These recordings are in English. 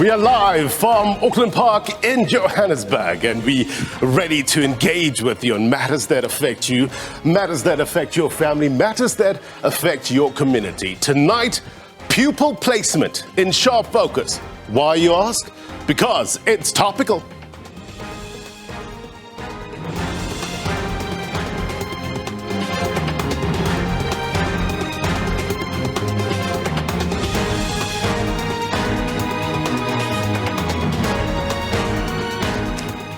We are live from Auckland Park in Johannesburg, and we ready to engage with you on matters that affect you, matters that affect your family, matters that affect your community. Tonight, pupil placement in sharp focus. Why, you ask? Because it's topical.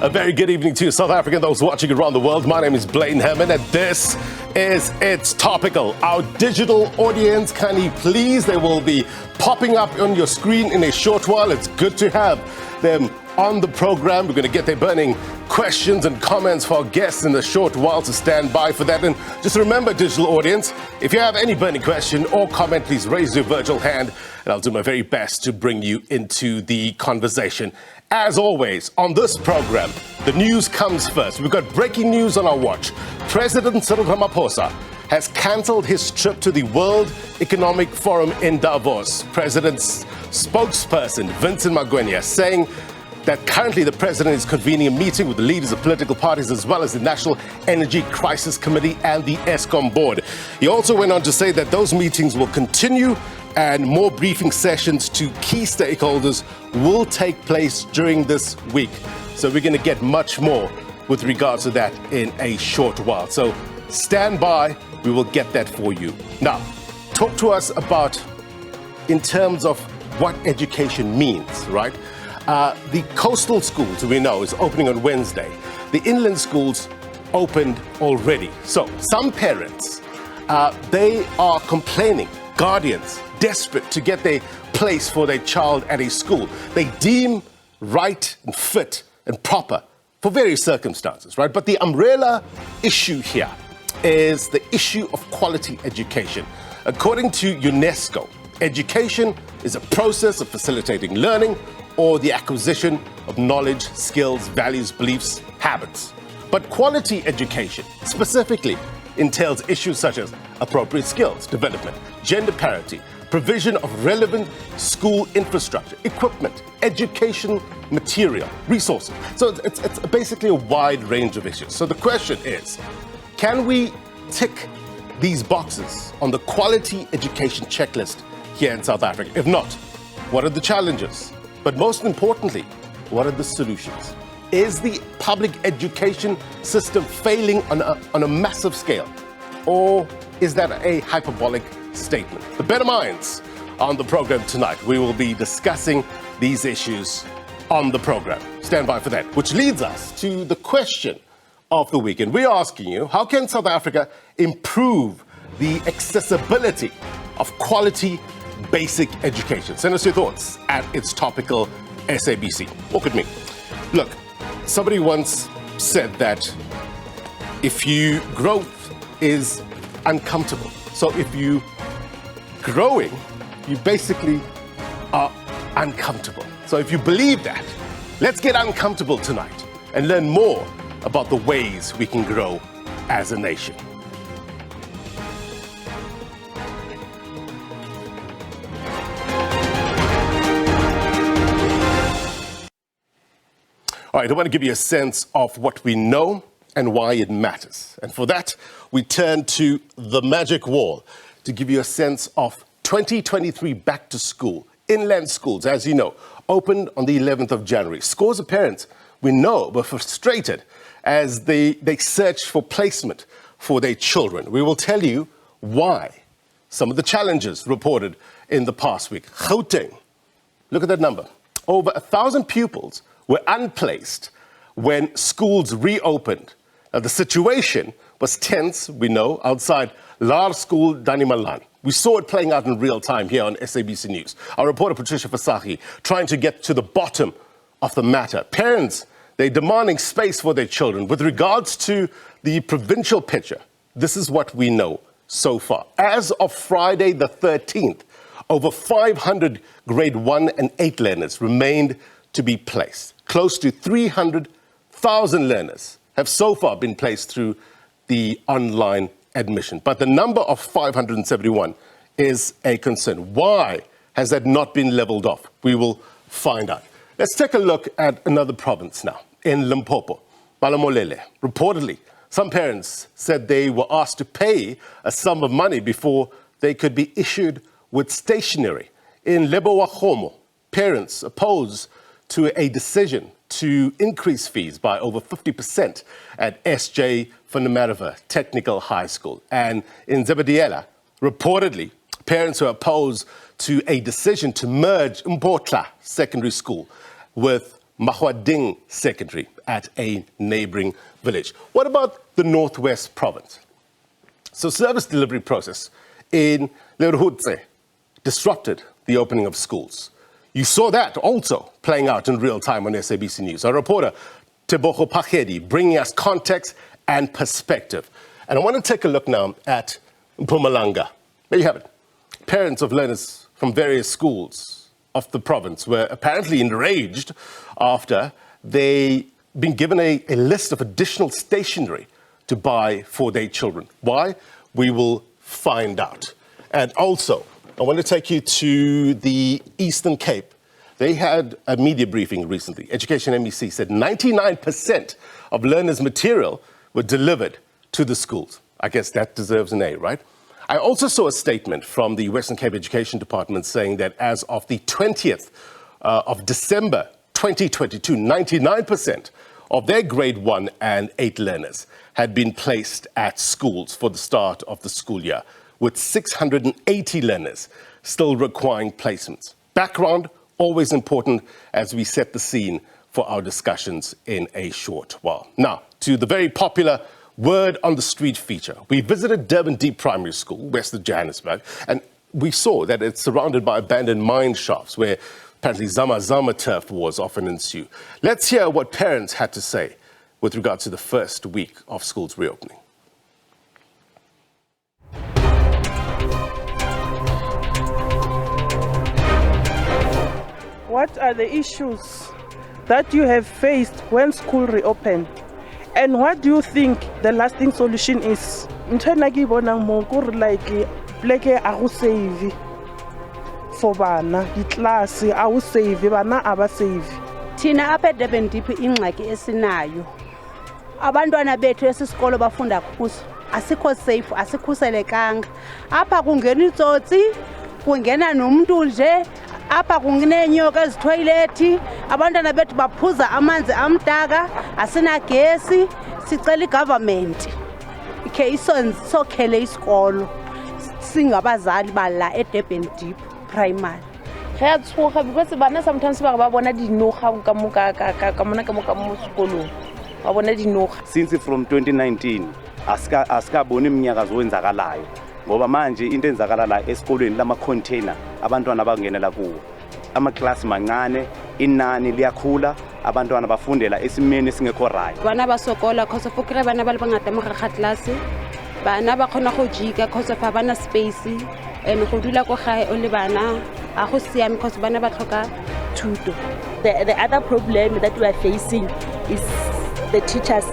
A very good evening to South Africa and those watching around the world. My name is Blaine Herman, and this is It's Topical. Our digital audience, kindly please, they will be popping up on your screen in a short while. It's good to have them on the program. We're going to get their burning questions and comments for our guests in a short while, to stand by for that. And just remember, digital audience, if you have any burning question or comment, please raise your virtual hand, and I'll do my very best to bring you into the conversation. As always, on this program, the news comes first. We've got breaking news on our watch. President Cyril Ramaphosa has cancelled his trip to the World Economic Forum in Davos. President's spokesperson, Vincent Magwenya, saying that currently the president is convening a meeting with the leaders of political parties as well as the National Energy Crisis Committee and the ESCOM board. He also went on to say that those meetings will continue and more briefing sessions to key stakeholders will take place during this week. So we're going to get much more with regards to that in a short while. So stand by, we will get that for you. Now, talk to us about, in terms of what education means, right? The coastal schools, we know, is opening on Wednesday. The inland schools opened already. So some parents, they are complaining, guardians, desperate to get their place for their child at a school they deem right and fit and proper for various circumstances, right? But the umbrella issue here is the issue of quality education. According to UNESCO, education is a process of facilitating learning or the acquisition of knowledge, skills, values, beliefs, habits. But quality education specifically entails issues such as appropriate skills development, gender parity, provision of relevant school infrastructure, equipment, education material, resources. So it's basically a wide range of issues. So the question is, can we tick these boxes on the quality education checklist here in South Africa? If not, what are the challenges? But most importantly, what are the solutions? Is the public education system failing on a massive scale? Or is that a hyperbolic statement? The better minds on the program tonight. We will be discussing these issues on the program. Stand by for that. Which leads us to the question of the week. And we're asking you, how can South Africa improve the accessibility of quality basic education? Send us your thoughts at It's Topical SABC. Look at me. Look, somebody once said that if you growth is uncomfortable. So if you growing, you basically are uncomfortable. So if you believe that, let's get uncomfortable tonight and learn more about the ways we can grow as a nation. All right, I want to give you a sense of what we know and why it matters. And for that, we turn to the magic wall to give you a sense of 2023 back to school. Inland schools, as you know, opened on the 11th of January. Scores of parents, we know, were frustrated as they searched for placement for their children. We will tell you why. Some of the challenges reported in the past week. Gauteng, look at that number. Over 1,000 pupils were unplaced when schools reopened. Now, the situation was tense, we know, outside Laer School Danimalan. We saw it playing out in real time here on SABC News. Our reporter Patricia Fasahi trying to get to the bottom of the matter. Parents, they're demanding space for their children. With regards to the provincial picture, this is what we know so far. As of Friday the 13th, over 500 grade 1 and 8 learners remained to be placed. Close to 300,000 learners have so far been placed through the online admission. But the number of 571 is a concern. Why has that not been leveled off? We will find out. Let's take a look at another province now, in Limpopo, Malamolele. Reportedly, some parents said they were asked to pay a sum of money before they could be issued with stationery. In Leboahomo, parents oppose to a decision to increase fees by over 50% at S.J. Fundamarava Technical High School. And in Zebediela, reportedly, parents are opposed to a decision to merge Mpotla Secondary School with Mahwading Secondary at a neighboring village. What about the Northwest Province? So service delivery process in Lerhutse disrupted the opening of schools. You saw that also playing out in real time on SABC News. Our reporter, Tebogo Pakedi, bringing us context and perspective. And I want to take a look now at Mpumalanga. There you have it. Parents of learners from various schools of the province were apparently enraged after they been given a list of additional stationery to buy for their children. Why? We will find out. And also, I want to take you to the Eastern Cape. They had a media briefing recently. Education MEC said 99% of learners' material were delivered to the schools. I guess that deserves an A, right? I also saw a statement from the Western Cape Education Department saying that as of the 20th of December 2022, 99% of their grade 1 and 8 learners had been placed at schools for the start of the school year, with 680 learners still requiring placements. Background, always important as we set the scene for our discussions in a short while. Now, to the very popular Word on the Street feature. We visited Durban Deep Primary School, west of Johannesburg, and we saw that it's surrounded by abandoned mine shafts where apparently Zama turf wars often ensue. Let's hear what parents had to say with regard to the first week of schools reopening. What are the issues that you have faced when school reopened? And what do you think the lasting solution is? Like save for bana, the class, I will save, bana aba save. Tina apha eDurban Deep ingxaki esinayo. Abantwana bethu esisikolo bafunda kuso. Asikho safe, asikhuselekanga. Apha kungena itsotsi, kungena nomuntu nje. Apha kungenenyoka ezitoilet, abantwana bethu baphuza amanzi amdaka, asina gesi, sicela igovernment ikhe isokhele isikolo singabazali bala eDurban Deep Primary. Because bana sometimes ba bona dinoga ka mona mo sekolong ba bona dinoga. Since from 2019 aska boni iminyaka zowenzakalayo ngoba manje into enzakala la esikolweni lama container abantwana abangenela kuwo ama class mancane inani liyakhula abantwana bafundela esimeni singekho right. Bana basokola cause of ukira bana ba bangata mo ga class bana ba khona go jika cause of bana space and go dula go gae o le bana a go siame cause bana ba tlhoka thuto. The other problem that we are facing is the teachers.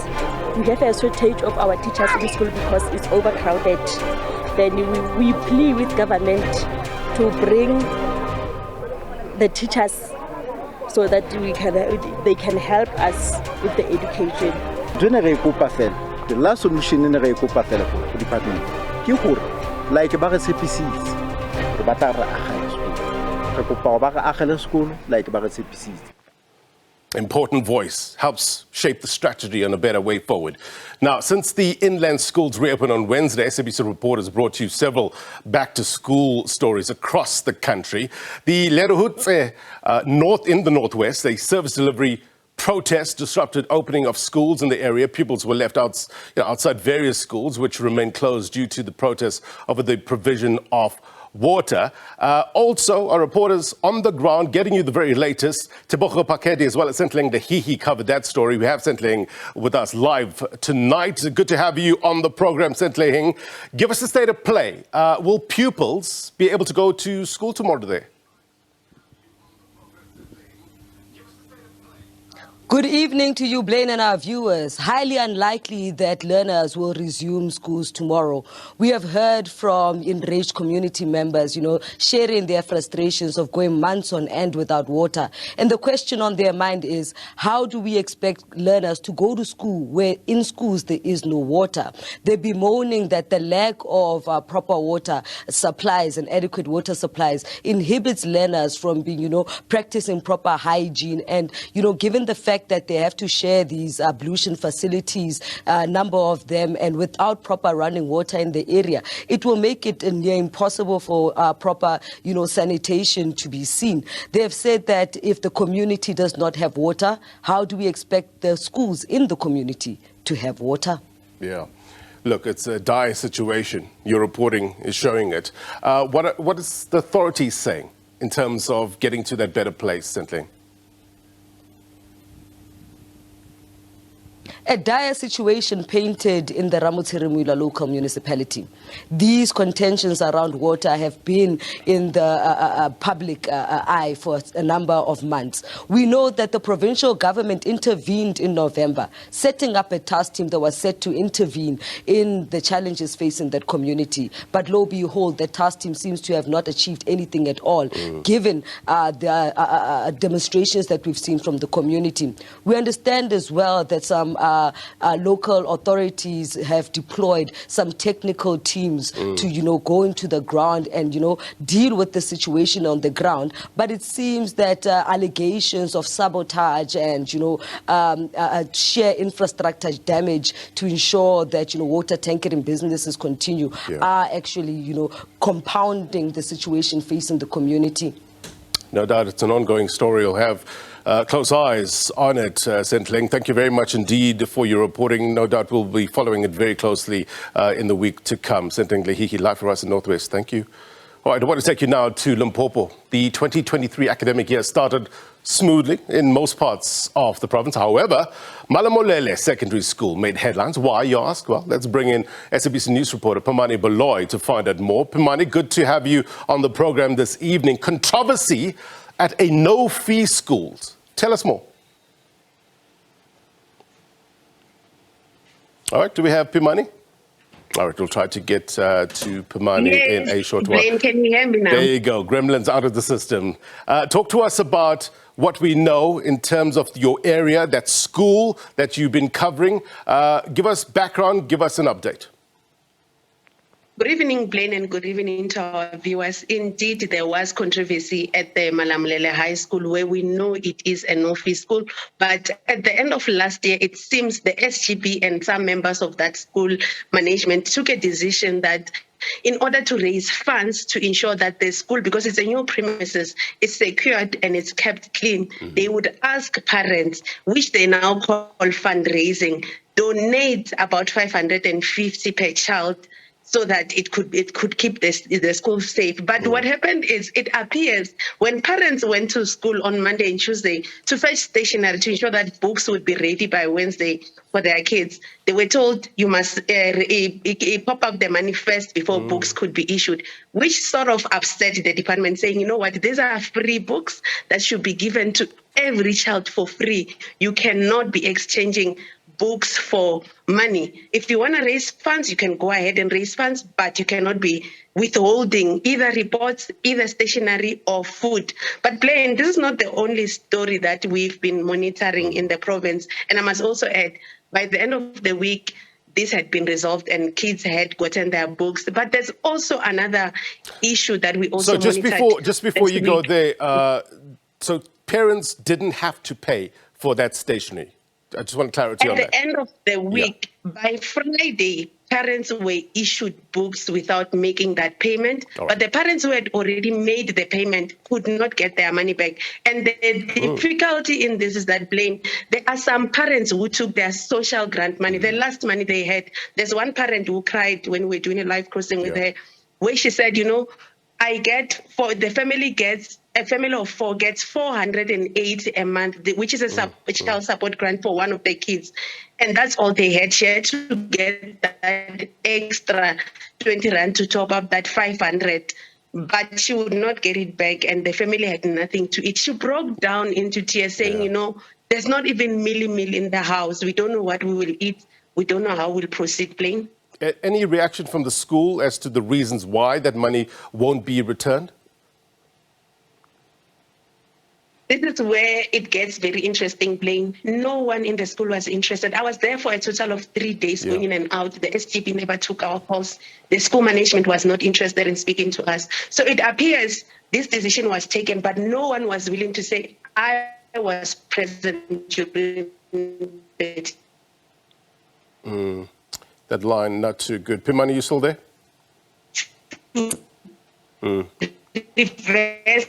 We have a shortage of our teachers in school because it's overcrowded. Then we plea with government to bring the teachers so that they can help us with the education. The last solution in the department, like SABCs, school, like SABCs. Important voice helps shape the strategy on a better way forward. Now, since the inland schools reopened on Wednesday, SABC reporters brought you several back-to-school stories across the country. The Lerhutse in the northwest, a service delivery protest disrupted opening of schools in the area. Pupils were left outside various schools, which remain closed due to the protests over the provision of water. Also, our reporters on the ground getting you the very latest. Tebogo Pakedi as well as Sentleng Dehihi covered that story. We have Sentleng with us live tonight. Good to have you on the program, Sentleng. Give us the state of play. Will pupils be able to go to school tomorrow today? Good evening to you, Blaine, and our viewers. Highly unlikely that learners will resume schools tomorrow. We have heard from enraged community members, sharing their frustrations of going months on end without water. And the question on their mind is, how do we expect learners to go to school where in schools there is no water? They're bemoaning that the lack of proper water supplies and adequate water supplies inhibits learners from being, practicing proper hygiene. And, given the fact that they have to share these ablution facilities, a number of them, and without proper running water in the area, it will make it near impossible for proper, sanitation to be seen. They have said that if the community does not have water, how do we expect the schools in the community to have water? Yeah. Look, it's a dire situation. Your reporting is showing it. What is the authorities saying in terms of getting to that better place, Sentleng? A dire situation painted in the Ramothirimula local municipality. These contentions around water have been in the public eye for a number of months. We know that the provincial government intervened in November, setting up a task team that was set to intervene in the challenges facing that community. But lo and behold, the task team seems to have not achieved anything at all, given the demonstrations that we've seen from the community. We understand as well that some local authorities have deployed some technical teams to, go into the ground and, deal with the situation on the ground. But it seems that allegations of sabotage and, sheer infrastructure damage to ensure that, water tankering businesses continue are actually, compounding the situation facing the community. No doubt it's an ongoing story. You'll have close eyes on it, Sentleng. Thank you very much indeed for your reporting. No doubt we'll be following it very closely in the week to come. Sentleng Lehihi, live for us in Northwest. Thank you. All right, I want to take you now to Limpopo. The 2023 academic year started smoothly in most parts of the province. However, Malamolele Secondary School made headlines. Why, you ask? Well, let's bring in SABC News reporter Pimani Baloy to find out more. Pimani, good to have you on the program this evening. Controversy at a no-fee school. Tell us more. All right, do we have Pimani? All right, we'll try to get to Pimani in a short while. Blaine, can you hear me now? There you go, gremlins out of the system. Talk to us about what we know in terms of your area, that school that you've been covering. Give us background, give us an update. Good evening, Blaine, and good evening to our viewers. Indeed, there was controversy at the Malamulele High School, where we know it is a no-fee school. But at the end of last year, it seems the SGB and some members of that school management took a decision that in order to raise funds to ensure that the school, because it's a new premises, is secured and it's kept clean, they would ask parents, which they now call fundraising, donate about 550 per child, so that it could keep the school safe. But what happened is, it appears when parents went to school on Monday and Tuesday to fetch stationery to ensure that books would be ready by Wednesday for their kids, they were told you must pop up the money first before books could be issued, which sort of upset the department, saying, you know what, these are free books that should be given to every child for free. You cannot be exchanging books for money. If you want to raise funds, you can go ahead and raise funds, but you cannot be withholding either reports, either stationery or food. But Blaine, this is not the only story that we've been monitoring in the province. And I must also add, by the end of the week, this had been resolved and kids had gotten their books. But there's also another issue that we also monitored. Just before you go there, so parents didn't have to pay for that stationery. I just want clarity on that. At the end of the week, by Friday, parents were issued books without making that payment. Right. But the parents who had already made the payment could not get their money back. And the difficulty in this is that, Blaine, there are some parents who took their social grant money, the last money they had. There's one parent who cried when we were doing a live crossing with her, where she said, a family of 4 gets 480 a month, which is a child support grant for one of the kids. And that's all they had. She had to get that extra 20 rand to top up that 500. But she would not get it back, and the family had nothing to eat. She broke down into tears, saying, There's not even meal in the house. We don't know what we will eat. We don't know how we'll proceed playing. Any reaction from the school as to the reasons why that money won't be returned? This is where it gets very interesting, Blaine. No one in the school was interested. I was there for a total of 3 days, going in and out. The SGB never took our calls. The school management was not interested in speaking to us. So it appears this decision was taken, but no one was willing to say, I was present during it. That line, not too good. Pimani, you still there? Reverse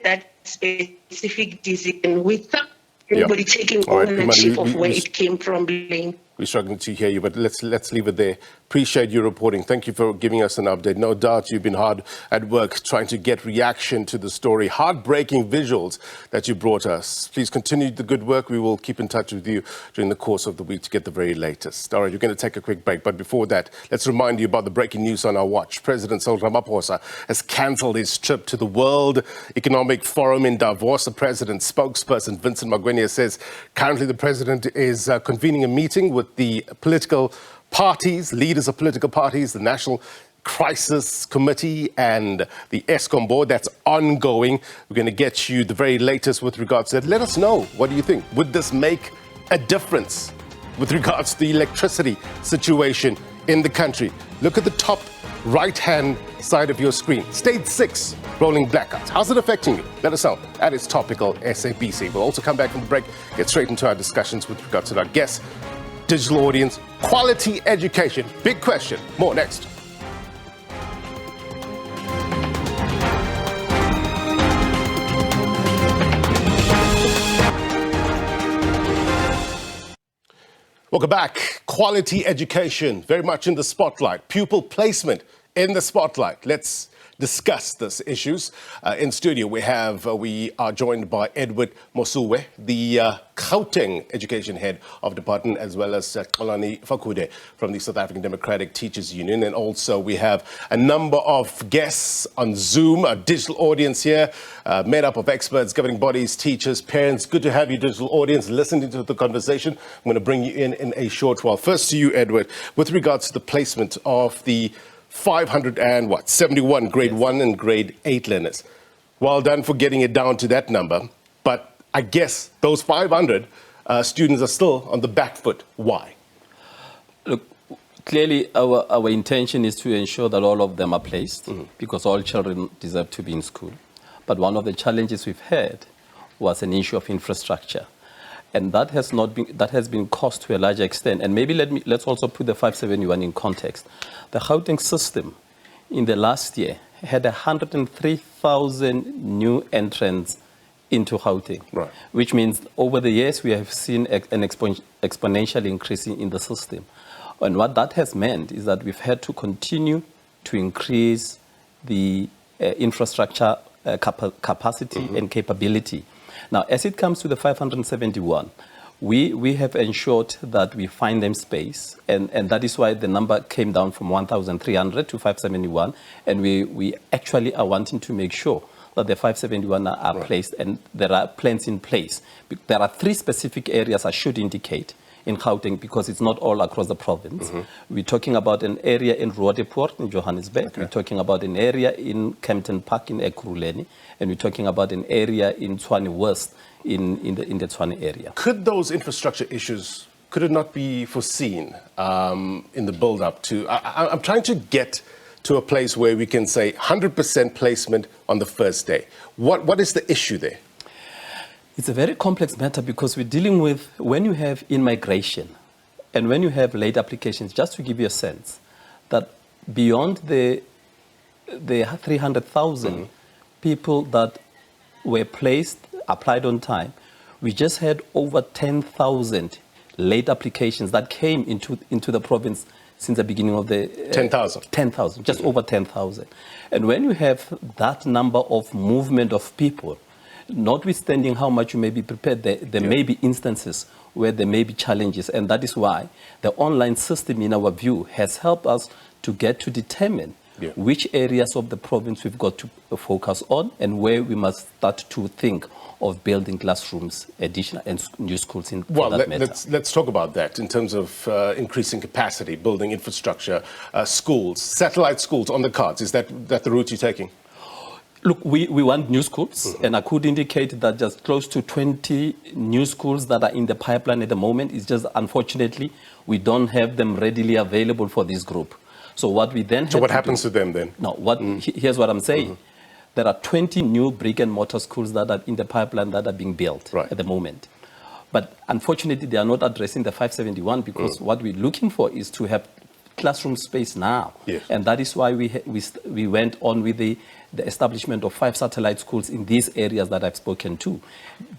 that specific decision without anybody taking ownership of where it came from, Blaine. We're struggling to hear you, but let's leave it there. Appreciate your reporting. Thank you for giving us an update. No doubt you've been hard at work trying to get reaction to the story. Heartbreaking visuals that you brought us. Please continue the good work. We will keep in touch with you during the course of the week to get the very latest. All right, you're going to take a quick break. But before that, let's remind you about the breaking news on our watch. President Cyril Ramaphosa has cancelled his trip to the World Economic Forum in Davos. The president's spokesperson, Vincent Magwenya, says currently the president is convening a meeting with the political parties, leaders of political parties, the National Crisis Committee and the ESCOM board. That's ongoing. We're going to get you the very latest with regards to that. Let us know. What do you think? Would this make a difference with regards to the electricity situation in the country? Look at the top right-hand side of your screen. Stage 6, rolling blackouts. How's it affecting you? Let us know. That is Topical SABC. We'll also come back from the break, get straight into our discussions with regards to our guests, digital audience, quality education. Big question. More next. Welcome back. Quality education, very much in the spotlight. Pupil placement in the spotlight. Let's discuss these issues. In studio, we are joined by Edward Mosuwe, the Gauteng Education Head of Department, as well as Xolani Fakude from the South African Democratic Teachers Union. And also we have a number of guests on Zoom, a digital audience here, made up of experts, governing bodies, teachers, parents. Good to have you, digital audience, listening to the conversation. I'm going to bring you in a short while. First to you, Edward, with regards to the placement of the 571 grade 1 and grade 8 learners. Well done for getting it down to that number. But I guess those 500 students are still on the back foot. Why? Look, clearly our intention is to ensure that all of them are placed because all children deserve to be in school. But one of the challenges we've had was an issue of infrastructure. And that has been caused to a larger extent. And maybe let's also put the 571 in context. The Gauteng system in the last year had 103,000 new entrants into Gauteng, right, which means over the years we have seen an exponential increase in the system. And what that has meant is that we've had to continue to increase the infrastructure capacity and capability. Now, as it comes to the 571, we have ensured that we find them space, and that is why the number came down from 1,300 to 571, and we actually are wanting to make sure that the 571 are right, placed, and there are plans in place. There are 3 specific areas I should indicate in Gauteng, because it's not all across the province. We're talking about an area in Roodepoort in Johannesburg. Okay. We're talking about an area in Kempton Park in Ekurhuleni, and we're talking about an area in Tshwane West in the Tshwane area. Could those infrastructure issues, could it not be foreseen in the build-up to... I'm trying to get to a place where we can say 100% placement on the first day. What is the issue there? It's a very complex matter because we're dealing with, when you have in-migration and when you have late applications, just to give you a sense, that beyond the 300,000 people that were placed, applied on time, we just had over 10,000 late applications that came into the province since the beginning of the... 10,000? 10,000, just over 10,000. And when you have that number of movement of people, notwithstanding how much you may be prepared, there may be instances where there may be challenges. And that is why the online system, in our view, has helped us to get to determine which areas of the province we've got to focus on and where we must start to think of building classrooms, additional and new schools in well, for that matter. let's talk about that in terms of increasing capacity, building infrastructure, schools, satellite schools on the cards. Is that the route you're taking? Look, we want new schools, and I could indicate that just close to 20 new schools that are in the pipeline at the moment. It's just, unfortunately, we don't have them readily available for this group. So what we then So what happens to them then? No, here's what I'm saying. There are 20 new brick and mortar schools that are in the pipeline that are being built at the moment. But unfortunately, they are not addressing the 571 because what we're looking for is to have classroom space now. Yes. And that is why we went on with the establishment of 5 satellite schools in these areas that I've spoken to.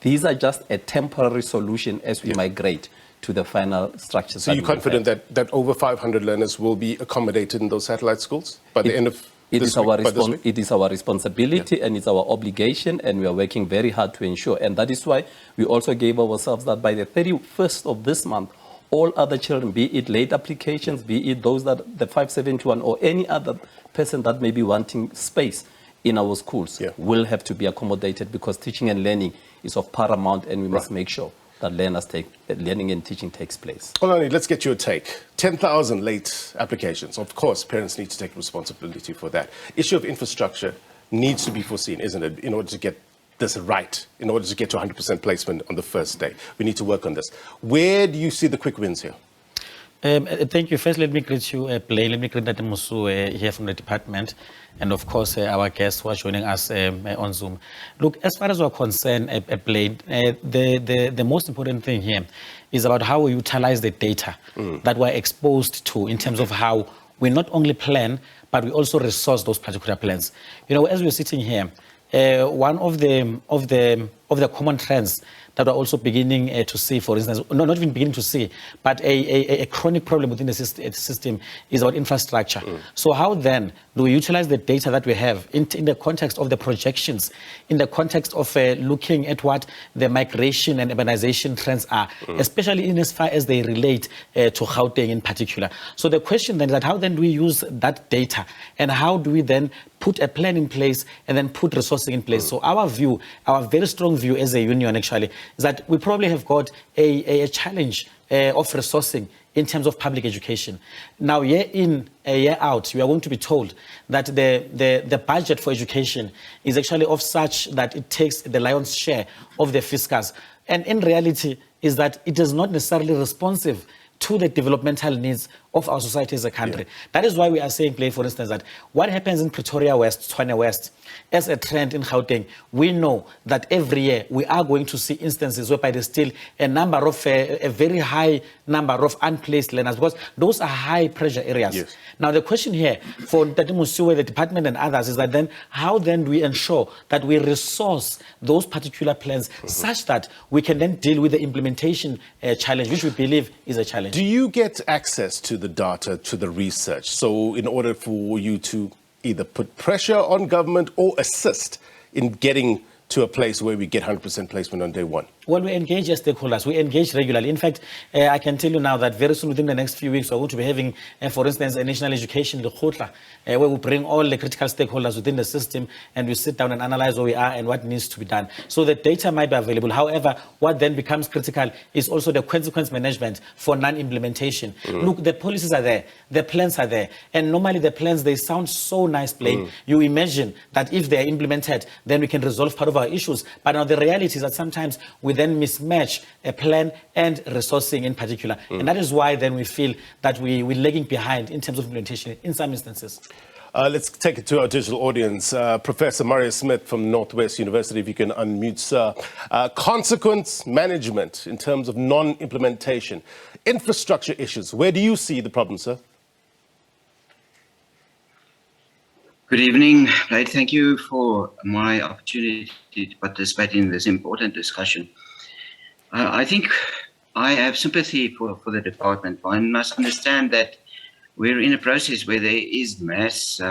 These are just a temporary solution as we migrate to the final structures. So you're confident that over 500 learners will be accommodated in those satellite schools by the end of It is our responsibility and it's our obligation, and we are working very hard to ensure. And that is why we also gave ourselves that by the 31st of this month, all other children, be it late applications, be it those that the 571 or any other person that may be wanting space in our schools will have to be accommodated, because teaching and learning is of paramount, and we must make sure that learning and teaching takes place. Olani, let's get your take. 10,000 late applications. Of course, parents need to take responsibility for that. Issue of infrastructure needs to be foreseen, isn't it, in order to get this right, in order to get to 100% placement on the first day. We need to work on this. Where do you see the quick wins here? Thank you. First, let me greet you, Blaine. Let me greet Dr. Musu here from the department, and of course, our guests who are joining us on Zoom. Look, as far as we're concerned, Blaine, the most important thing here is about how we utilize the data that we're exposed to in terms of how we not only plan, but we also resource those particular plans. You know, as we're sitting here, one of the common trends that we're also beginning to see, for instance, not even beginning to see, but a chronic problem within the system is about infrastructure. So how then do we utilize the data that we have in the context of the projections, in the context of looking at what the migration and urbanization trends are, especially in as far as they relate to Gauteng in particular. So the question then is that how then do we use that data, and how do we then put a plan in place and then put resourcing in place? So our view, our very strong view as a union actually, is that we probably have got a challenge of resourcing in terms of public education. Now, year in, year out, we are going to be told that the budget for education is actually of such that it takes the lion's share of the fiscus. And in reality is that it is not necessarily responsive to the developmental needs of our society as a country. That is why we are saying, for instance, that what happens in Pretoria West, Tshwane West, as a trend in Gauteng, we know that every year we are going to see instances whereby there's still a number of, a very high number of unplaced learners, because those are high pressure areas. Now the question here for Dr. Musuwe, the department and others, is that then how then do we ensure that we resource those particular plans such that we can then deal with the implementation challenge, which we believe is a challenge. Do you get access to the data, to the research? So in order for you to either put pressure on government or assist in getting to a place where we get 100% placement on day one? Well, we engage as stakeholders. We engage regularly. In fact, I can tell you now that very soon, within the next few weeks, we're going to be having, for instance, a national education lekgotla, where we bring all the critical stakeholders within the system and we sit down and analyze where we are and what needs to be done. So the data might be available. However, what then becomes critical is also the consequence management for non-implementation. Look, the policies are there, the plans are there, and normally the plans, they sound so nice, plain. You imagine that if they're implemented, then we can resolve part of our issues. But now the reality is that sometimes we then mismatch a plan and resourcing in particular. And that is why then we feel that we're lagging behind in terms of implementation in some instances. Let's take it to our digital audience. Professor Marius Smith from Northwest University, if you can unmute, sir. Consequence management in terms of non-implementation. Infrastructure issues. Where do you see the problem, sir? Good evening. Right, thank you for my opportunity to participate in this important discussion. I think I have sympathy for the department. One must understand that we're in a process where there is mass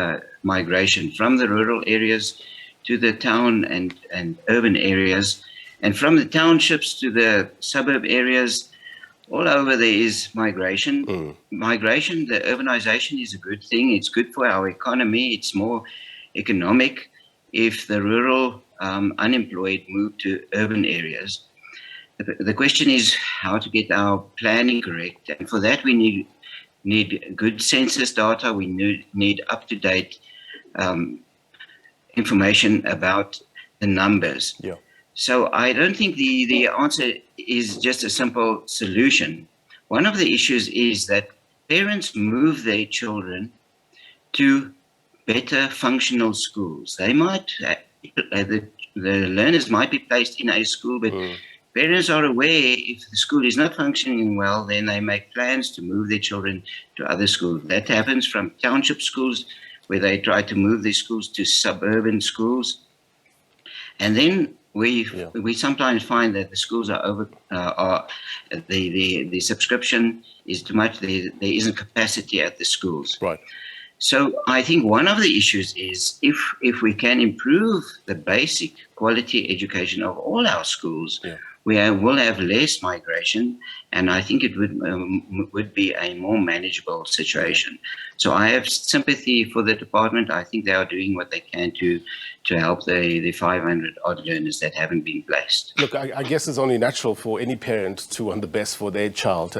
migration from the rural areas to the town and urban areas, and from the townships to the suburb areas. all over there is migration. Migration, the urbanization is a good thing. It's good for our economy. It's more economic if the rural unemployed move to urban areas. The question is how to get our planning correct. And for that, we need good census data. We need up-to-date information about the numbers. Yeah. So I don't think the answer is just a simple solution. One of the issues is that parents move their children to better functional schools. They might, the learners might be placed in a school, but parents are aware if the school is not functioning well, then they make plans to move their children to other schools. That happens from township schools, where they try to move their schools to suburban schools. And then we sometimes find that the schools are the subscription is too much. There isn't capacity at the schools. Right. So I think one of the issues is if we can improve the basic quality education of all our schools, we will have less migration, and I think it would be a more manageable situation. So I have sympathy for the department. I think they are doing what they can to help the 500 odd learners that haven't been placed. Look, I guess it's only natural for any parent to want the best for their child,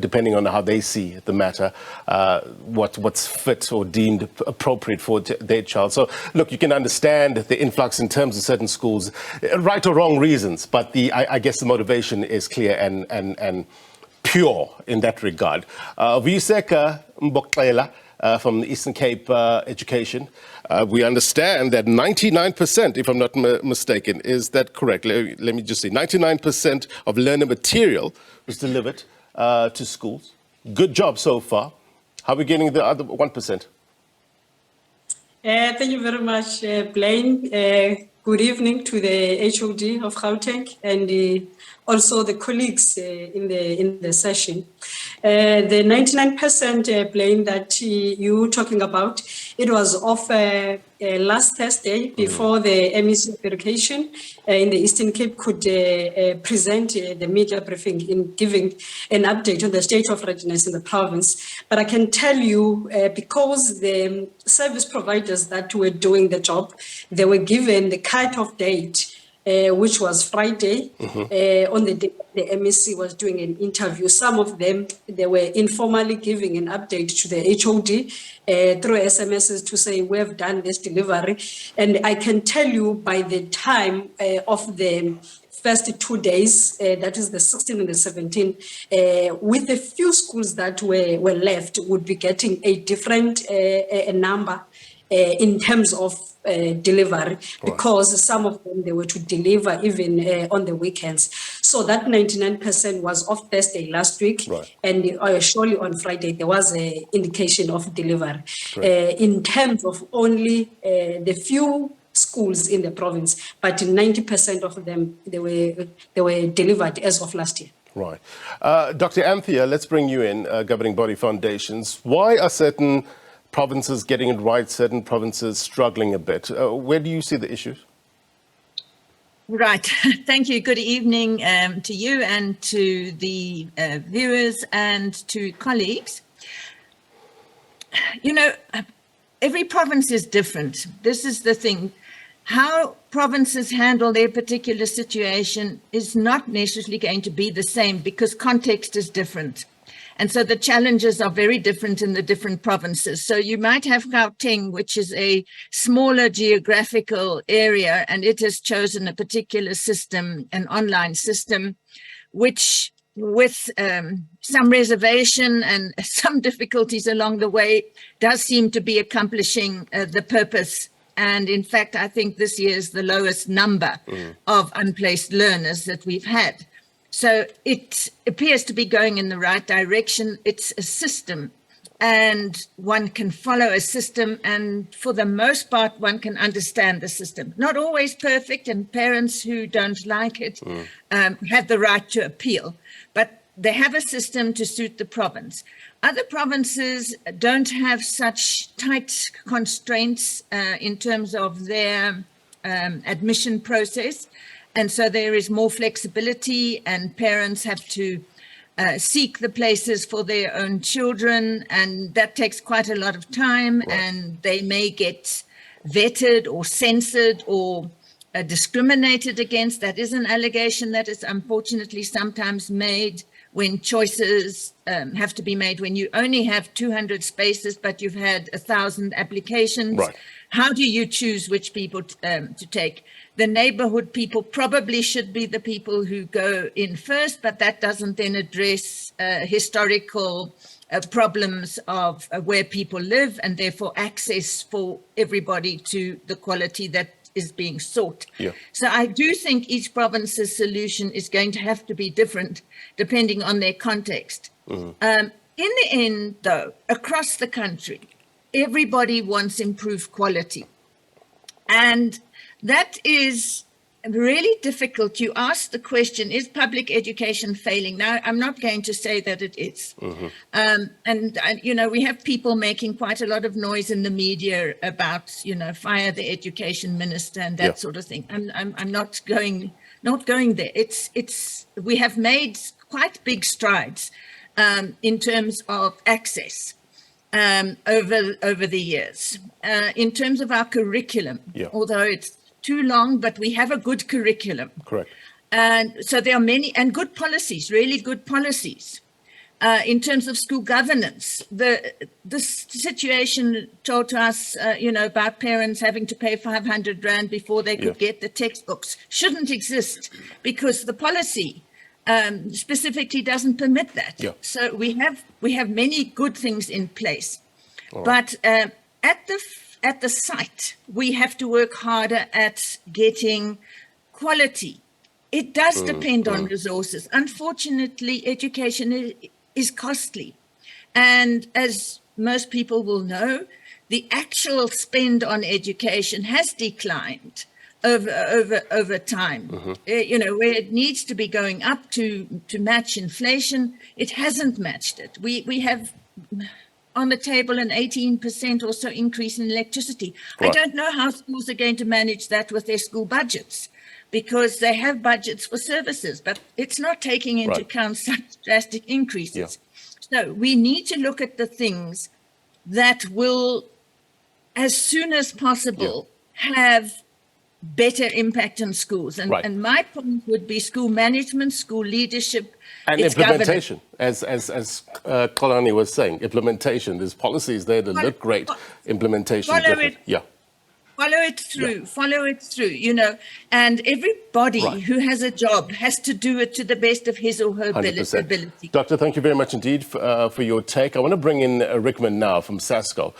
depending on how they see the matter, what's fit or deemed appropriate for their child. So, look, you can understand the influx in terms of certain schools, right or wrong reasons, but I guess the motivation is clear and pure in that regard. Vuyiseka Mbokela from the Eastern Cape Education. We understand that 99%, if I'm not mistaken, is that correct? Let me just say, 99% of learner material was delivered to schools. Good job so far. How are we getting the other 1%? Thank you very much, Blaine. Good evening to the HOD of Gauteng and also the colleagues in the session. The 99% Blaine that you talking about, it was off last Thursday before the MEC verification in the Eastern Cape could present the media briefing in giving an update on the state of readiness in the province. But I can tell you, because the service providers that were doing the job, they were given the cut-off date, which was Friday, on the day the MEC was doing an interview. Some of them, they were informally giving an update to the HOD through SMSs to say, we have done this delivery. And I can tell you by the time of the first 2 days, that is the 16th and the 17th, with the few schools that were left, would be getting a different number in terms of delivery, because some of them, they were to deliver even on the weekends. So that 99% was off Thursday last week, and surely on Friday there was an indication of delivery. In terms of only the few schools in the province, but 90% of them, they were delivered as of last year. Right. Dr. Anthea, let's bring you in, Governing Body Foundations. Why are certain provinces getting it right, certain provinces struggling a bit? Where do you see the issues? Right. Thank you. Good evening to you and to the viewers and to colleagues. You know, every province is different. This is the thing. How provinces handle their particular situation is not necessarily going to be the same because context is different. And so the challenges are very different in the different provinces. So you might have Gauteng, which is a smaller geographical area, and it has chosen a particular system, an online system, which with some reservation and some difficulties along the way, does seem to be accomplishing the purpose. And in fact, I think this year is the lowest number of unplaced learners that we've had. So it appears to be going in the right direction. It's a system, and one can follow a system, and for the most part, one can understand the system. Not always perfect, and parents who don't like it have the right to appeal, but they have a system to suit the province. Other provinces don't have such tight constraints in terms of their admission process. And so there is more flexibility, and parents have to seek the places for their own children, and that takes quite a lot of time, and they may get vetted or censored or discriminated against. That is an allegation that is unfortunately sometimes made when choices have to be made, when you only have 200 spaces, but you've had 1,000 applications. Right. How do you choose which people to take? The neighborhood people probably should be the people who go in first, but that doesn't then address historical problems of where people live, and therefore access for everybody to the quality that is being sought. Yeah. So I do think each province's solution is going to have to be different depending on their context. In the end, though, across the country, everybody wants improved quality. And that is really difficult. You ask the question, is public education failing? Now, I'm not going to say that it is. You know, we have people making quite a lot of noise in the media about, you know, fire the education minister and that sort of thing. I'm not going there. We have made quite big strides in terms of access over the years. In terms of our curriculum, although it's too long, but we have a good curriculum. Correct. And so there are many, and good policies, really good policies. In terms of school governance, the situation told to us, you know, about parents having to pay 500 Rand before they could get the textbooks shouldn't exist, because the policy specifically doesn't permit that. So we have many good things in place. But at the site, we have to work harder at getting quality. It does depend on resources. Unfortunately, education is costly. And as most people will know, the actual spend on education has declined over time. You know, where it needs to be going up to match inflation, it hasn't matched it. We have on the table an 18% or so increase in electricity. I don't know how schools are going to manage that with their school budgets, because they have budgets for services, but it's not taking into account such drastic increases. So we need to look at the things that will, as soon as possible, have better impact on schools. And my point would be school management, school leadership, and implementation, as Kolani was saying, implementation. There's policies there that look great. Implementation, follow it through, you know, and everybody who has a job has to do it to the best of his or her 100%. ability. Doctor, thank you very much indeed for your take. I want to bring in Rickman now from SASCO.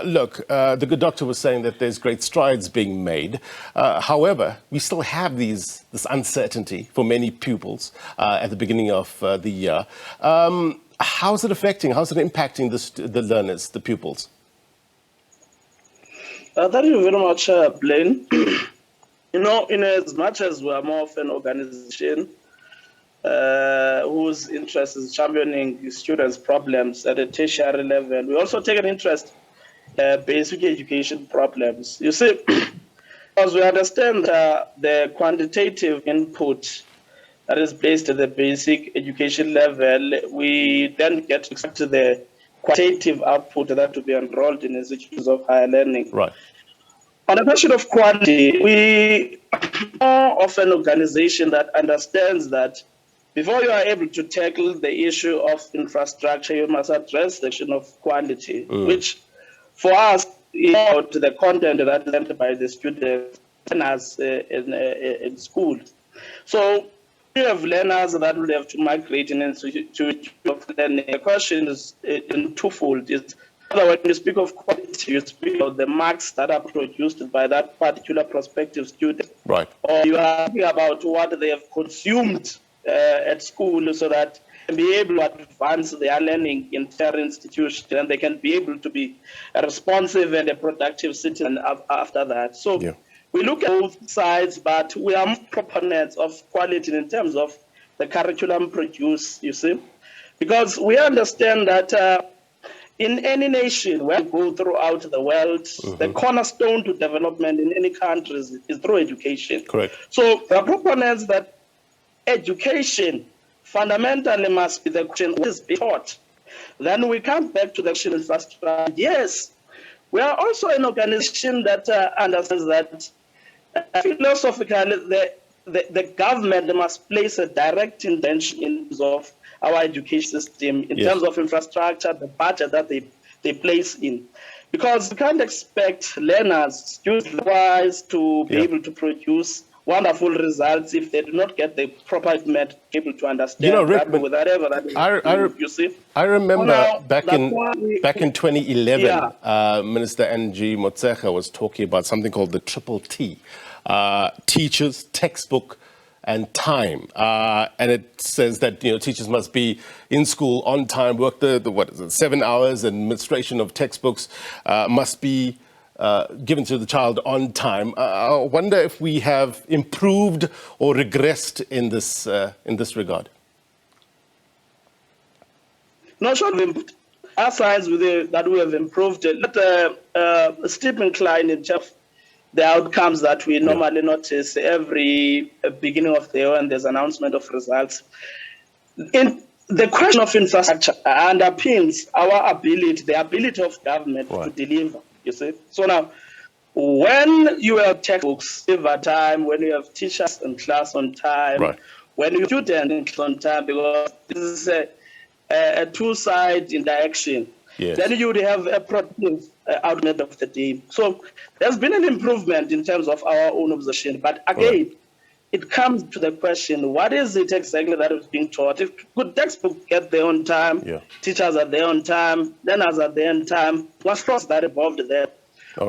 Look, the good doctor was saying that there's great strides being made. However, we still have this uncertainty for many pupils at the beginning of the year. How's it impacting the learners, the pupils? Thank you very much, Blaine. You know, in as much as we are more of an organization whose interest is championing students' problems at a tertiary level, we also take an interest in basic education problems. You see, as we understand the quantitative input that is placed at the basic education level, we then get to the qualitative output that to be enrolled in institutions of higher learning. Right. On the question of quality, we are more of an organization that understands that before you are able to tackle the issue of infrastructure, you must address the question of quality, which for us is about the content that is learned by the students and us in school. So you have learners that will have to migrate into learning. The question is in twofold. When you speak of quality, you speak of the marks that are produced by that particular prospective student. Right. Or you are talking about what they have consumed at school so that they can be able to advance their learning in their institution, and they can be able to be a responsive and a productive citizen after that. So we look at both sides, but we are proponents of quality in terms of the curriculum produced, you see, because we understand that in any nation where we go throughout the world, the cornerstone to development in any country is through education. Correct. So there are proponents that education fundamentally must be the question, what is being taught? Then we come back to the question of infrastructure. Yes, we are also an organization that understands that philosophically the government must place a direct intention in terms of our education system, in terms of infrastructure, the budget that they place in. Because you can't expect learners, students-wise, to be able to produce wonderful results if they do not get the proper equipment to be able to understand whatever that is. You see? I remember back in 2011, Minister N.G. Motshekga was talking about something called the Triple T, teachers, textbook, and time. And it says that teachers must be in school on time, work the 7 hours, and administration of textbooks must be given to the child on time. I wonder if we have improved or regressed in this regard. No, sure. Our signs that we have improved, a steep incline in terms of the outcomes that we normally notice every beginning of the year when there's announcement of results. In the question of infrastructure underpins our ability, the ability of government to deliver, you see. So now, when you have textbooks at time, when you have teachers in class on time, when you have students in class on time, because this is a two-side interaction, then you would have a productive outlet of the day. So there's been an improvement in terms of our own obsession. But again, it comes to the question, what is it exactly that is being taught? If good textbooks get there on time, teachers are there on time, learners are there on time, what's that involved there?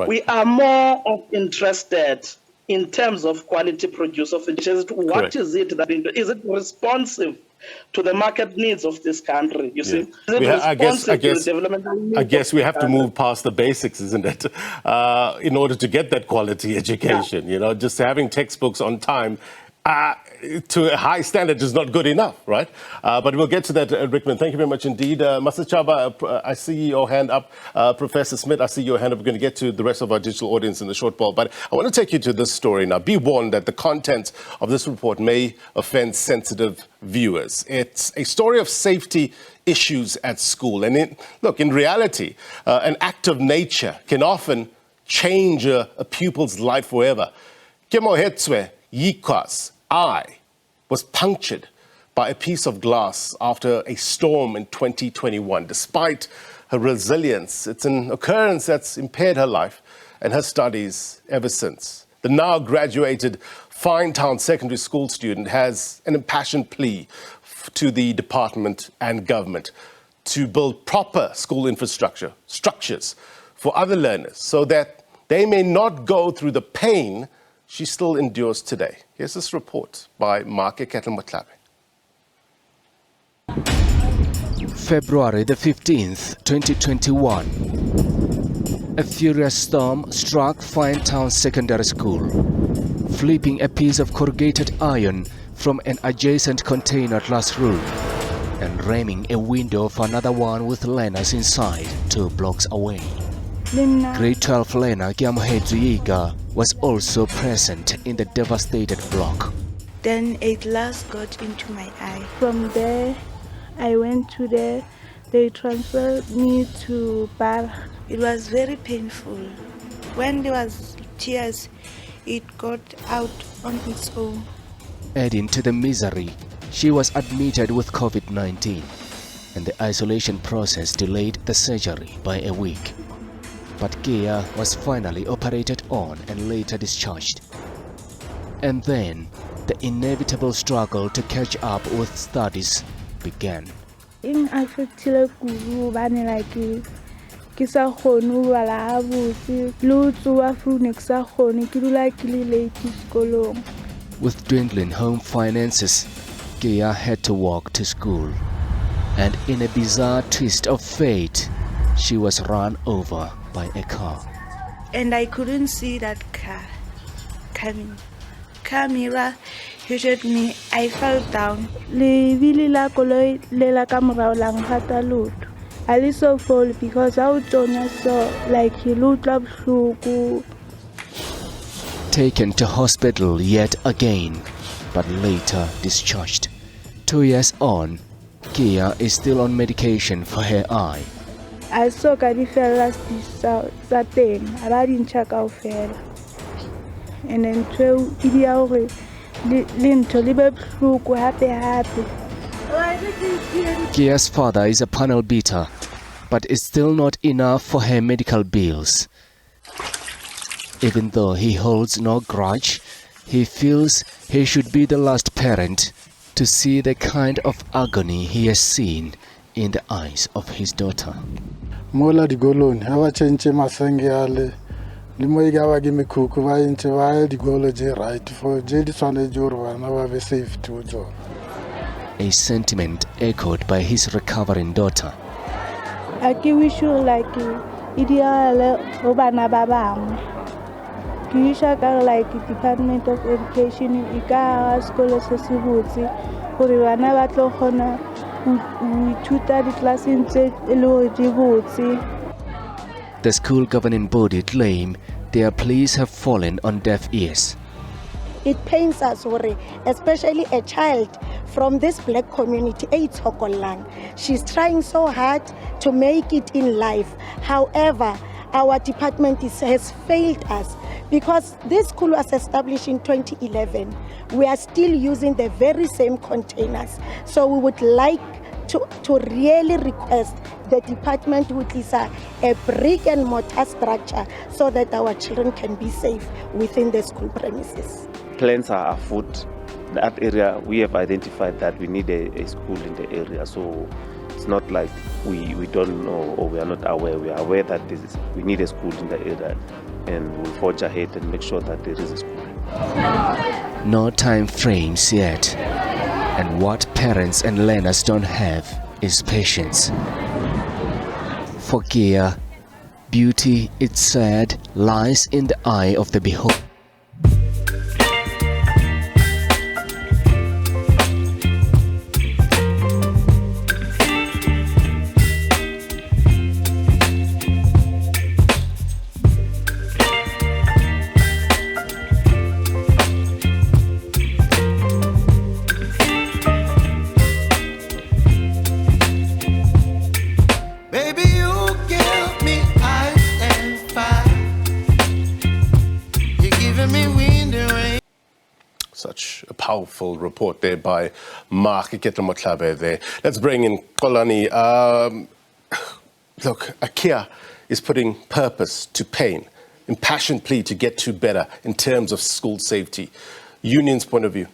We are more interested in terms of quality produce of education. What is it that is it responsive to the market needs of this country? You see, I guess we have to move past the basics, isn't it? In order to get that quality education, just having textbooks on time to a high standard is not good enough, right? But we'll get to that, Rickman. Thank you very much indeed. Master Chaba, I see your hand up. Professor Smith, I see your hand up. We're going to get to the rest of our digital audience in the short ball. But I want to take you to this story now. Be warned that the content of this report may offend sensitive viewers. It's a story of safety issues at school. And in reality, an act of nature can often change a pupil's life forever. Kemohetswe Yika's eye was punctured by a piece of glass after a storm in 2021. Despite her resilience, it's an occurrence that's impaired her life and her studies ever since. The now graduated Finetown Secondary School student has an impassioned plea to the department and government to build proper school structures for other learners so that they may not go through the pain she still endures today. Here's this report by Mark Eketl-Motlabe. February the 15th, 2021. A furious storm struck Finetown Secondary School, flipping a piece of corrugated iron from an adjacent container classroom and ramming a window of another one with learners inside 2 blocks away. Grade 12 learner Kiamohetsu Yiga was also present in the devastated block. Then a glass got into my eye. From there, I went to there. They transferred me to Bar. It was very painful. When there was tears, it got out on its own. Adding to the misery, she was admitted with COVID-19, and the isolation process delayed the surgery by a week. But Kia was finally operated on and later discharged. And then, the inevitable struggle to catch up with studies began. In affectile kudu bane like ke sa khone ho bala ha botse le tsoa fune ke sa khone ke dula ke le late sekolong. With dwindling home finances, Kia had to walk to school. And in a bizarre twist of fate, she was run over by a car. And I couldn't see that car coming. Car mirror hit me. I fell down. Le bili la koloi le la kamera lang hata lut. I also fall because I saw like he looked up shuku. Taken to hospital yet again, but later discharged. 2 years on, Kia is still on medication for her eye. I saw di fela sa teng a ba di ntsha kaofela, and then ntho e dia hore le ntho le be bohloko hape. Kia's father is a panel beater, but it's still not enough for her medical bills. Even though he holds no grudge, he feels he should be the last parent to see the kind of agony he has seen in the eyes of his daughter. Mola di golon, hawa chenche masengi ale, limo igawa gimi kuku wa inche wa di golo je right for je di swane jorwa na wa be safe to jo. A sentiment echoed by his recovering daughter. Aki wish you like ideal ho bana ba bangwe. Ke isha ka like Department of Education e ka sekolo se se botse gore bana ba tlo kgona the school governing body claim their pleas have fallen on deaf ears. It pains us, especially a child from this black community, she's trying so hard to make it in life. However, our department has failed us because this school was established in 2011. We are still using the very same containers. So we would like to really request the department would use a brick and mortar structure so that our children can be safe within the school premises. Plans are afoot. That area, we have identified that we need a school in the area. So it's not like we don't know or we are not aware. We are aware that we need a school in the area, and we'll forge ahead and make sure that there is a school. No time frames yet. And what parents and learners don't have is patience. For Kia, beauty, it's said, lies in the eye of the beholder. Such a powerful report there by Mark Iketla-Motlabe there. Let's bring in Kolani. Look, Kia is putting purpose to pain, impassioned plea to get to better in terms of school safety. Union's point of view.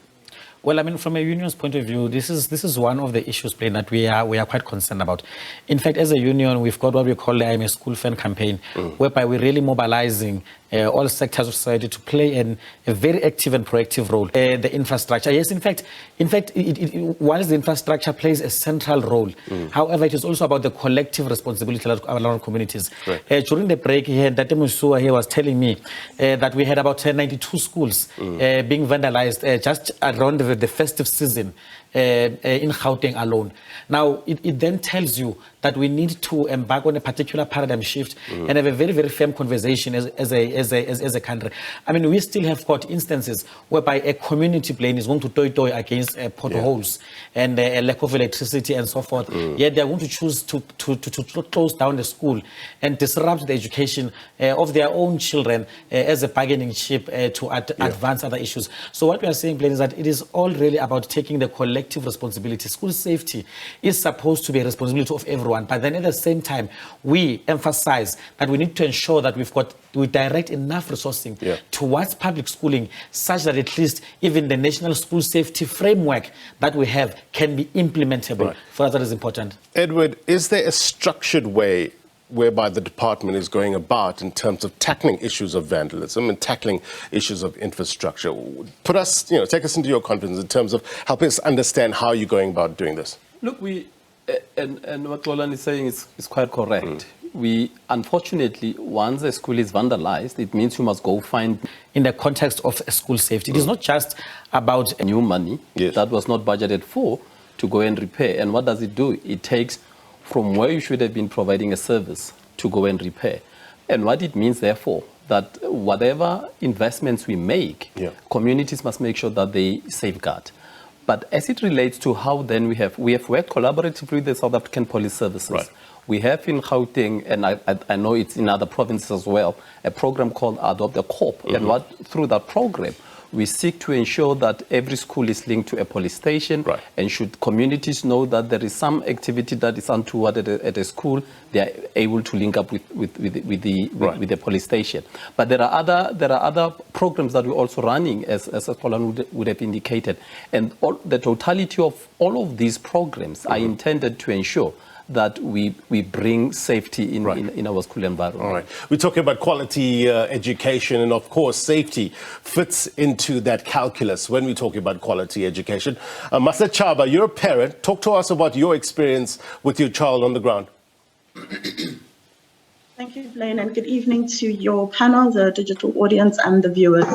Well, I mean, from a union's point of view, this is one of the issues that we are quite concerned about. In fact, as a union, we've got what we call the I'm a School Fan campaign, whereby we're really mobilizing all sectors of society to play a very active and proactive role. The infrastructure, yes, in fact, whilst the infrastructure plays a central role, however, it is also about the collective responsibility of our communities. During the break here, Date Musua here was telling me that we had about 92 schools being vandalized just around the festive season in Gauteng alone. Now, it then tells you that we need to embark on a particular paradigm shift and have a very, very firm conversation as a country. I mean, we still have got instances whereby a community plane is going to toy against potholes and a lack of electricity and so forth. Yet they are going to choose to close down the school and disrupt the education of their own children as a bargaining chip to advance other issues. So what we are saying, plain, is that it is all really about taking the collective responsibility. School safety is supposed to be a responsibility of everyone, but then at the same time, we emphasize that we need to ensure that we direct enough resourcing towards public schooling such that at least even the national school safety framework that we have can be implementable. For us, that is important. Edward, is there a structured way whereby the department is going about in terms of tackling issues of vandalism and tackling issues of infrastructure? Put us, take us into your confidence in terms of helping us understand how you're going about doing this. Look, and what Roland is saying is quite correct. We, unfortunately, once a school is vandalized, it means you must go find... In the context of school safety, it is not just about new money that was not budgeted for to go and repair. And what does it do? It takes from where you should have been providing a service to go and repair. And what it means, therefore, that whatever investments we make, communities must make sure that they safeguard. But as it relates to how then we have worked collaboratively with the South African Police Services. Right. We have in Gauteng, and I know it's in other provinces as well, a program called Adopt a Cop. And through that program, we seek to ensure that every school is linked to a police station. Right. And should communities know that there is some activity that is untoward at a school, they are able to link up with the police station. But there are other programs that we're also running, as Colin would have indicated. And the totality of all of these programs are intended to ensure that we bring safety in our school environment. All right. We're talking about quality education, and of course, safety fits into that calculus when we're talking about quality education. Masa Chaba, you're a parent. Talk to us about your experience with your child on the ground. Thank you, Blaine, and good evening to your panel, the digital audience, and the viewers.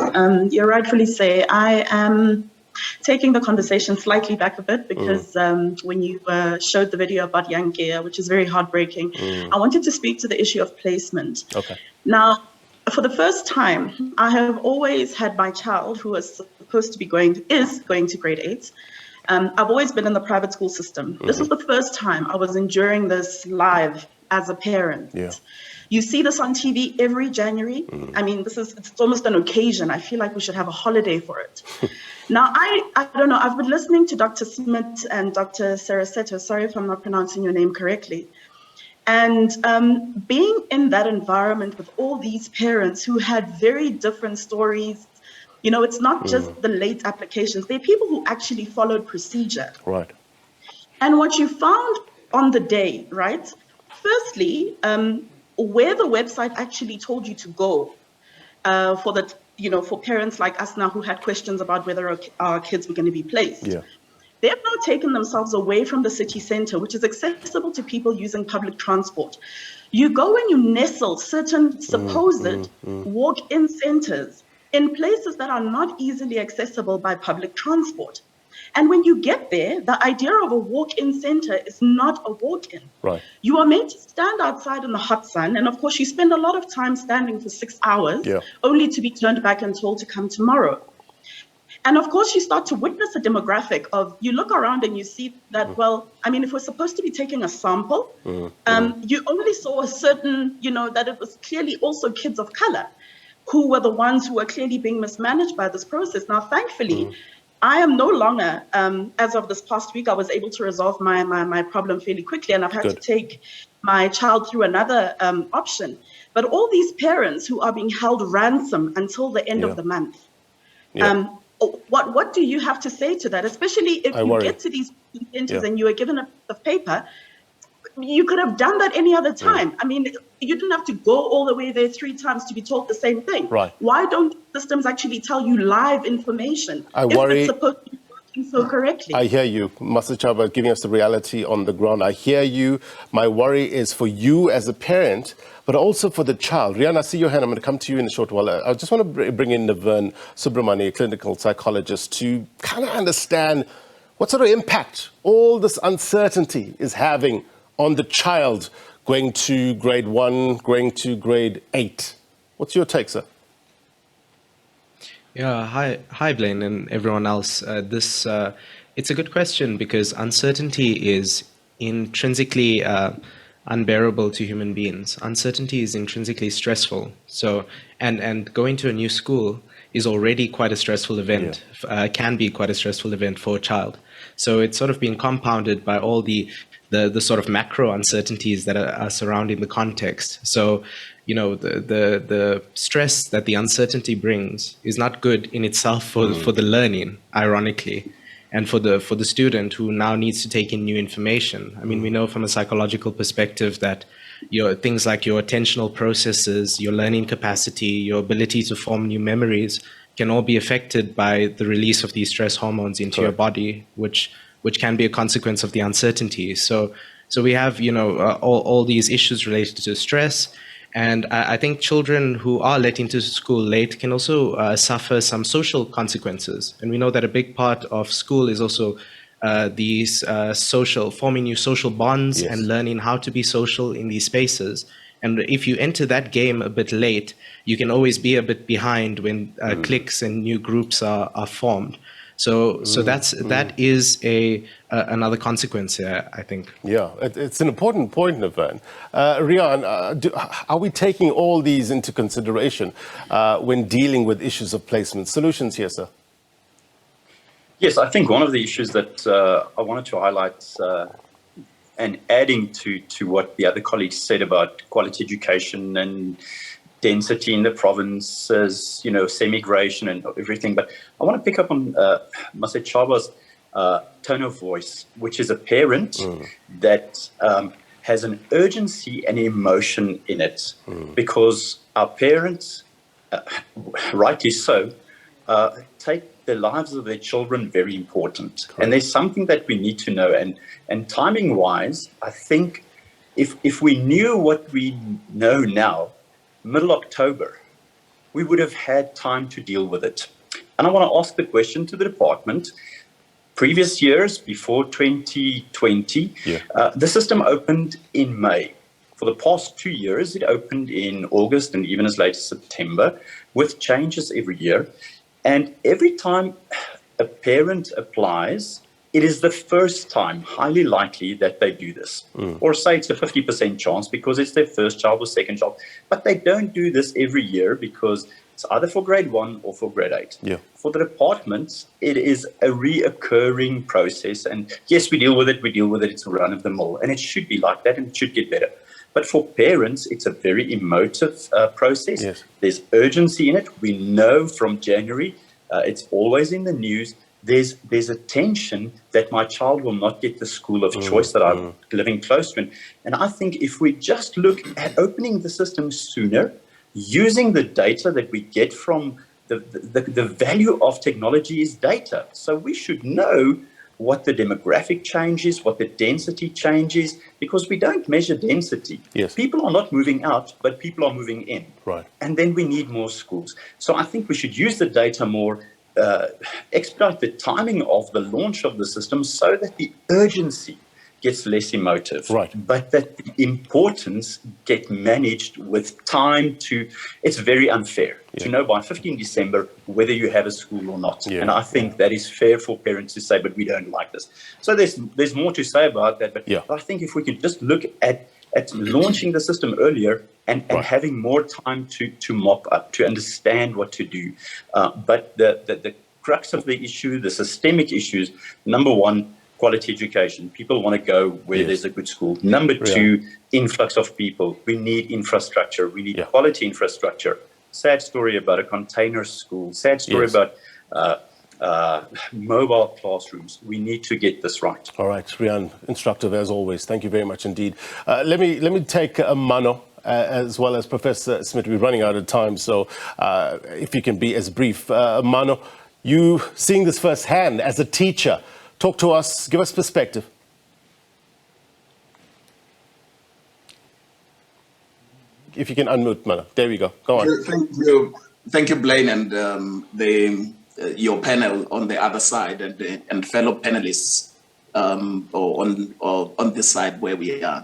You rightfully say I am taking the conversation slightly back a bit because when you showed the video about Yankia, which is very heartbreaking, I wanted to speak to the issue of placement. Okay. Now, for the first time, I have always had my child, who is supposed to be going to grade 8. I've always been in the private school system. This was the first time I was enduring this live as a parent. Yeah. You see this on TV every January. I mean, it's almost an occasion. I feel like we should have a holiday for it. Now, I don't know. I've been listening to Dr. Smith and Dr. Saraseto. Sorry if I'm not pronouncing your name correctly. And being in that environment with all these parents who had very different stories, you know, it's not just the late applications. They're people who actually followed procedure. Right. And what you found on the day, right? Firstly, where the website actually told you to go for parents like us now who had questions about whether our kids were going to be placed. Yeah. They have now taken themselves away from the city center, which is accessible to people using public transport. You go and you nestle certain supposed walk-in centers in places that are not easily accessible by public transport. And when you get there, the idea of a walk-in center is not a walk-in. Right. You are meant to stand outside in the hot sun. And of course, you spend a lot of time standing for 6 hours, only to be turned back and told to come tomorrow. And of course, you start to witness a demographic of, you look around and you see that, well, I mean, if we're supposed to be taking a sample, you only saw a certain, that it was clearly also kids of color who were the ones who were clearly being mismanaged by this process. Now, thankfully, I am no longer, as of this past week, I was able to resolve my problem fairly quickly, and I've had to take my child through another option. But all these parents who are being held ransom until the end of the month, what do you have to say to that? Especially if get to these centers and you are given a piece of paper, you could have done that any other time. I mean, you didn't have to go all the way there 3 times to be told the same thing. Right. Why don't systems actually tell you live information if it's supposed to be working so correctly? I hear you, Master Chaba, giving us the reality on the ground. I hear you. My worry is for you as a parent, but also for the child. Rihanna, I see your hand. I'm going to come to you in a short while. I just want to bring in Navern Subramani, a clinical psychologist, to kind of understand what sort of impact all this uncertainty is having on the child going to grade 1, going to grade 8. What's your take, sir? Yeah, hi, Blaine and everyone else. It's a good question because uncertainty is intrinsically unbearable to human beings. Uncertainty is intrinsically stressful. So, and going to a new school is already quite a stressful event. Can be quite a stressful event for a child. So it's sort of being compounded by all the sort of macro uncertainties that are surrounding the context. So, the stress that the uncertainty brings is not good in itself for the learning, ironically, and for the student who now needs to take in new information. I mean, we know from a psychological perspective that things like your attentional processes, your learning capacity, your ability to form new memories can all be affected by the release of these stress hormones into your body, which can be a consequence of the uncertainty. So we have, all these issues related to stress. And I think children who are let into school late can also suffer some social consequences. And we know that a big part of school is also these forming new social bonds and learning how to be social in these spaces. And if you enter that game a bit late, you can always be a bit behind when cliques and new groups are formed. So that is another consequence here, I think. Yeah, it's an important point, Navan. Rian, are we taking all these into consideration when dealing with issues of placement? Solutions here, sir? Yes, I think one of the issues that I wanted to highlight, and adding to what the other colleagues said about quality education and density in the provinces, semigration and everything. But I want to pick up on Mase Chaba's tone of voice, which is a parent that has an urgency and emotion in it, because our parents, rightly so, take the lives of their children very important. Correct. And there's something that we need to know. And timing-wise, I think if we knew what we know now, middle October, we would have had time to deal with it. And I want to ask the question to the department. Previous years, before 2020, the system opened in May. For the past 2 years, it opened in August and even as late as September, with changes every year. And every time a parent applies, it is the first time, highly likely, that they do this. Or say it's a 50% chance because it's their first child or second child. But they don't do this every year because it's either for grade 1 or for grade 8. Yeah. For the departments, it is a reoccurring process. And yes, we deal with it. It's a run of the mill. And it should be like that and it should get better. But for parents, it's a very emotive process. Yes. There's urgency in it. We know from January, it's always in the news, there's a tension that my child will not get the school of choice that I'm living close to. And I think if we just look at opening the system sooner, using the data that we get from the value of technology is data. So we should know what the demographic change is, what the density change is, because we don't measure density. Yes. People are not moving out, but people are moving in. Right. And then we need more schools. So I think we should use the data more, expedite the timing of the launch of the system so that the urgency gets less emotive. Right. But that the importance get managed with time to, it's very unfair to know by 15 December whether you have a school or not. Yeah. And I think that is fair for parents to say, but we don't like this. So there's more to say about that, but I think if we could just look at launching the system earlier and having more time to mop up, to understand what to do. But the crux of the issue, the systemic issues, number one, quality education. People want to go where there's a good school. Number two, influx of people. We need infrastructure. We need quality infrastructure. Sad story about a container school. Sad story about mobile classrooms. We need to get this right. All right, Rian, instructive as always. Thank you very much indeed. Let me take Mano as well as Professor Smith. We're running out of time, so if you can be as brief. Mano, you seeing this firsthand as a teacher. Talk to us, give us perspective. If you can unmute, Mano. There we go. Go on. Thank you, Blaine, and your panel on the other side, and fellow panelists on this side where we are.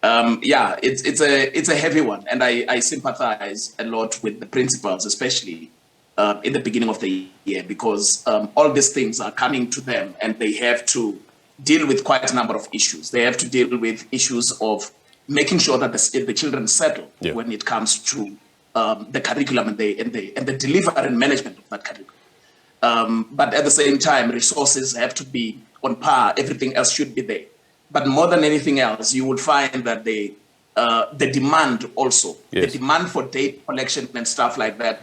It's a heavy one, and I sympathize a lot with the principals, especially in the beginning of the year, because all these things are coming to them and they have to deal with quite a number of issues. They have to deal with issues of making sure that the children settle when it comes to the curriculum and the delivery and management of that curriculum. But at the same time, resources have to be on par. Everything else should be there. But more than anything else, you will find that the demand also, the demand for data collection and stuff like that,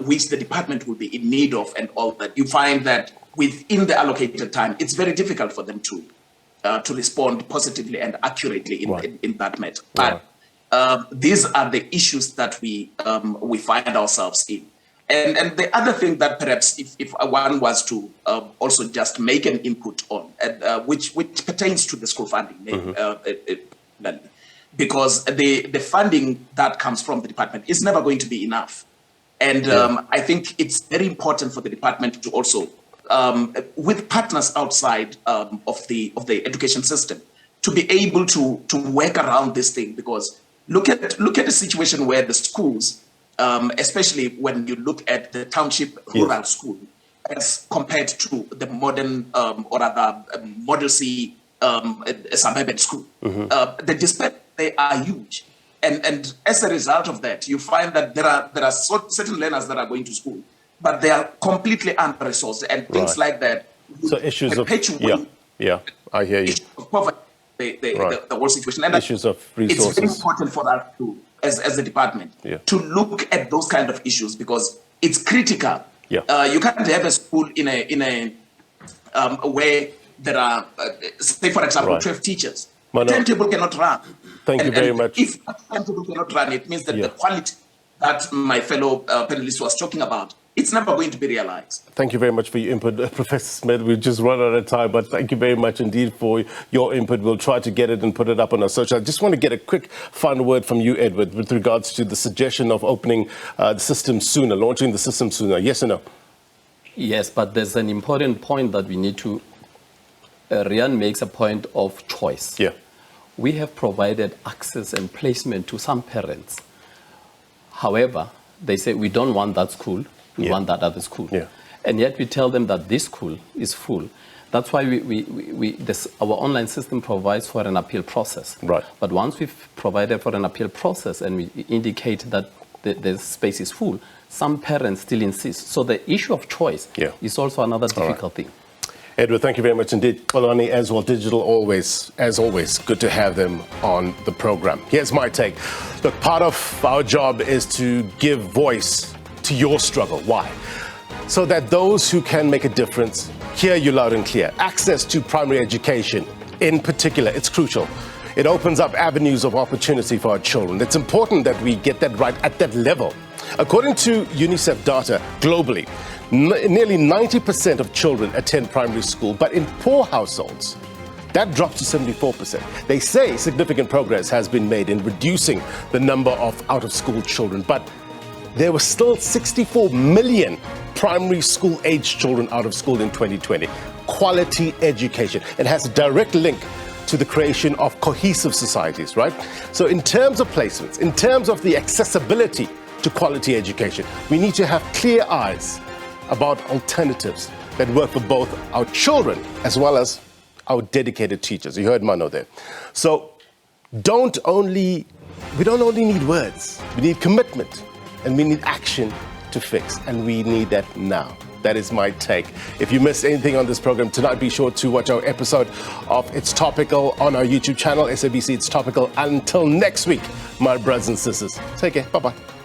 which the department will be in need of and all that, you find that within the allocated time, it's very difficult for them to respond positively and accurately in that matter. But these are the issues that we find ourselves in. And the other thing that perhaps if one was to also just make an input on, which pertains to the school funding, because the funding that comes from the department is never going to be enough. And I think it's very important for the department to also, with partners outside of the education system, to be able to work around this thing. Because look at the situation where the schools, especially when you look at the township rural school, as compared to the modern or rather Model C suburban school. The disparities, they are huge. And as a result of that, you find that there are certain learners that are going to school, but they are completely under-resourced and things like that. So issues of, I hear you. Of poverty, the whole situation. And issues of resources. It's very important for us to, as a department, to look at those kind of issues because it's critical. You can't have a school in a where there are, say for example, 12 teachers. Timetable cannot run. Thank you very much. If timetable cannot run, it means that the quality that my fellow panelist was talking about, it's never going to be realized. Thank you very much for your input, Professor Smith. We've just run out of time, but thank you very much indeed for your input. We'll try to get it and put it up on our social. I just want to get a quick final word from you, Edward, with regards to the suggestion of opening the system sooner, launching the system sooner. Yes or no? Yes, but there's an important point that we need to Rian makes a point of choice. We have provided access and placement to some parents. However, they say we don't want that school, we want that other school. And yet we tell them that this school is full. That's why our online system provides for an appeal process. But once we've provided for an appeal process and we indicate that the space is full, some parents still insist. So the issue of choice is also another difficult thing. Edward, thank you very much indeed. Polani as well, Digital as always, good to have them on the program. Here's my take. Look, part of our job is to give voice to your struggle. Why? So that those who can make a difference hear you loud and clear. Access to primary education, in particular, it's crucial. It opens up avenues of opportunity for our children. It's important that we get that right at that level. According to UNICEF data globally, nearly 90% of children attend primary school, but in poor households, that drops to 74%. They say significant progress has been made in reducing the number of out-of-school children, but there were still 64 million primary school-aged children out of school in 2020. Quality education. It has a direct link to the creation of cohesive societies, right? So in terms of placements, in terms of the accessibility to quality education, we need to have clear eyes about alternatives that work for both our children as well as our dedicated teachers. You heard Mano there. So we don't only need words, we need commitment and we need action to fix, and we need that now. That is my take. If you missed anything on this program tonight, be sure to watch our episode of It's Topical on our YouTube channel, SABC It's Topical. Until next week, my brothers and sisters, take care. Bye-bye.